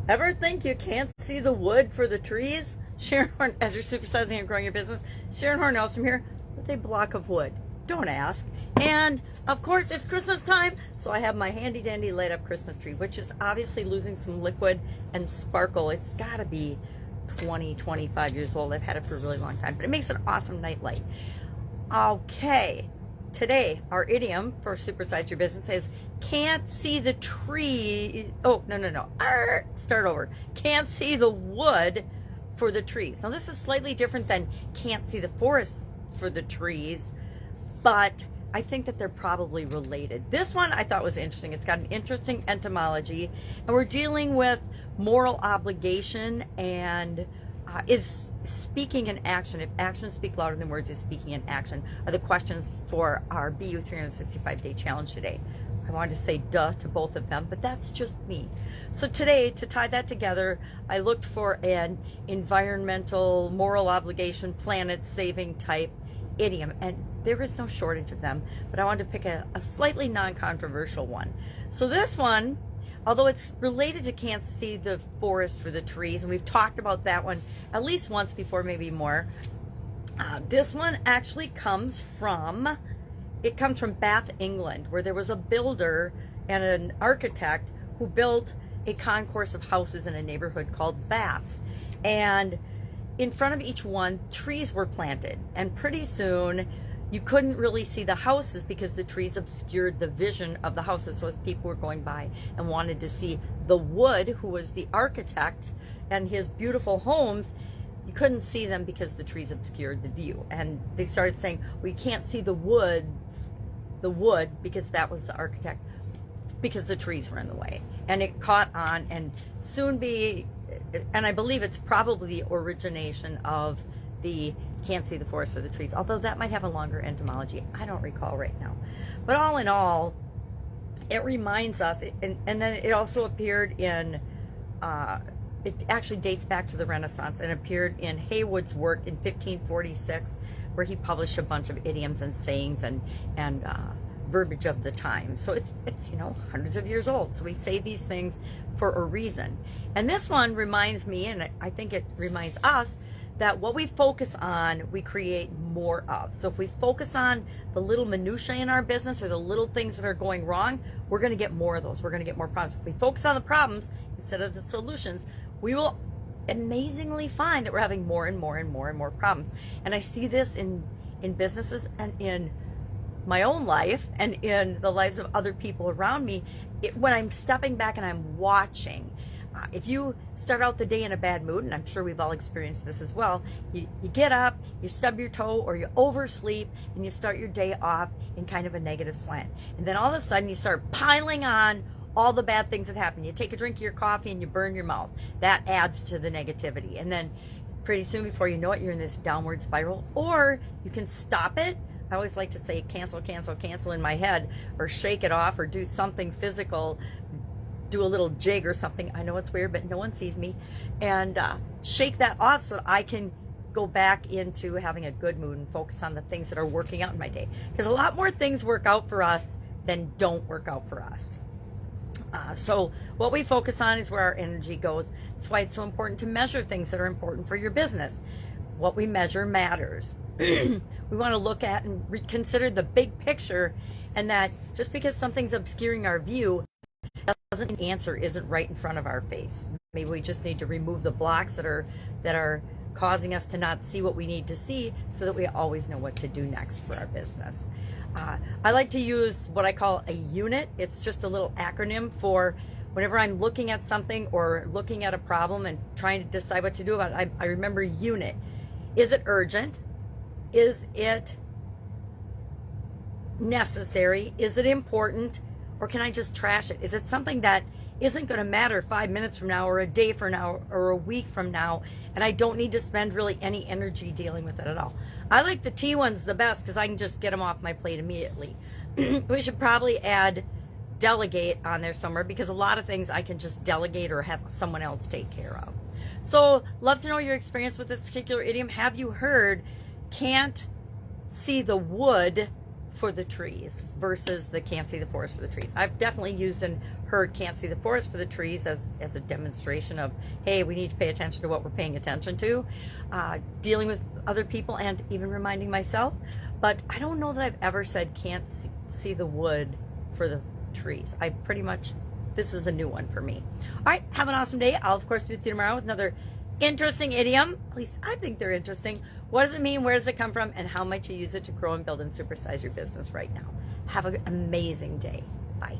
Ever think you can't see the wood for the trees? Sharon Horne, as you're supersizing and growing your business, Sharon Horne-Ellstrom here with a block of wood. Don't ask. And of course, it's Christmas time, so I have my handy dandy light up Christmas tree, which is obviously losing some liquid and sparkle. It's got to be 20, 25 years old. I've had it for a really long time, but it makes an awesome night light. Okay, today our idiom for supersize your business is can't see the tree. Oh, no. Start over. Can't see the wood for the trees. Now, this is slightly different than can't see the forest for the trees, but I think that they're probably related. This one I thought was interesting. It's got an interesting etymology, and we're dealing with moral obligation and is speaking in action. If actions speak louder than words, is speaking in action are the questions for our BU 365-day challenge today. I wanted to say duh to both of them, but that's just me. So today, to tie that together, I looked for an environmental, moral obligation, planet-saving type idiom, and there is no shortage of them, but I wanted to pick a slightly non-controversial one. So this one, although it's related to can't see the forest for the trees, and we've talked about that one at least once before, maybe more, this one actually comes from Bath, England, where there was a builder and an architect who built a concourse of houses in a neighborhood called Bath. And in front of each one, trees were planted. And pretty soon, you couldn't really see the houses because the trees obscured the vision of the houses. So as people were going by and wanted to see the wood, who was the architect, and his beautiful homes, you couldn't see them because the trees obscured the view. And they started saying, we can't see the wood because that was the architect, because the trees were in the way. And it caught on and soon be, and I believe it's probably the origination of the can't see the forest for the trees, although that might have a longer etymology. I don't recall right now. But all in all, it reminds us, and then it also appeared in, it actually dates back to the Renaissance and appeared in Haywood's work in 1546, where he published a bunch of idioms and sayings and verbiage of the time. So it's hundreds of years old. So we say these things for a reason. And this one reminds me, and I think it reminds us, that what we focus on, we create more of. So if we focus on the little minutiae in our business or the little things that are going wrong, we're going to get more of those. We're going to get more problems. If we focus on the problems instead of the solutions, we will amazingly find that we're having more and more problems. And I see this in businesses and in my own life and in the lives of other people around me. When I'm stepping back and I'm watching, if you start out the day in a bad mood, and I'm sure we've all experienced this as well, you get up, you stub your toe, or you oversleep, and you start your day off in kind of a negative slant. And then all of a sudden you start piling on all the bad things that happen. You take a drink of your coffee and you burn your mouth. That adds to the negativity. And then pretty soon, before you know it, you're in this downward spiral. Or you can stop it. I always like to say cancel in my head, or shake it off, or do something physical, do a little jig or something. I know it's weird, but no one sees me. And shake that off so that I can go back into having a good mood and focus on the things that are working out in my day. Because a lot more things work out for us than don't work out for us. So what we focus on is where our energy goes. That's why it's so important to measure things that are important for your business. What we measure matters. We want to look at and consider the big picture, and that just because something's obscuring our view doesn't mean the answer isn't right in front of our face. Maybe we just need to remove the blocks that are causing us to not see what we need to see, so that we always know what to do next for our business. I like to use what I call a unit. It's just a little acronym for whenever I'm looking at something or looking at a problem and trying to decide what to do about it. I remember unit. Is it urgent? Is it necessary? Is it important? Or can I just trash it? Is it something that isn't going to matter 5 minutes from now, or a day from now, or a week from now, and I don't need to spend really any energy dealing with it at all? I like the T ones the best because I can just get them off my plate immediately. We should probably add delegate on there somewhere, because a lot of things I can just delegate or have someone else take care of. So love to know your experience with this particular idiom. Have you heard can't see the wood for the trees versus the can't see the forest for the trees? I've definitely used and heard can't see the forest for the trees as a demonstration of, hey, we need to pay attention to what we're paying attention to, dealing with other people and even reminding myself. But I don't know that I've ever said can't see the wood for the trees. I pretty much, this is a new one for me. All right, have an awesome day. I'll, of course, be with you tomorrow with another interesting idiom. At least I think they're interesting. What does it mean? Where does it come from? And how might you use it to grow and build and supersize your business right now? Have an amazing day. Bye.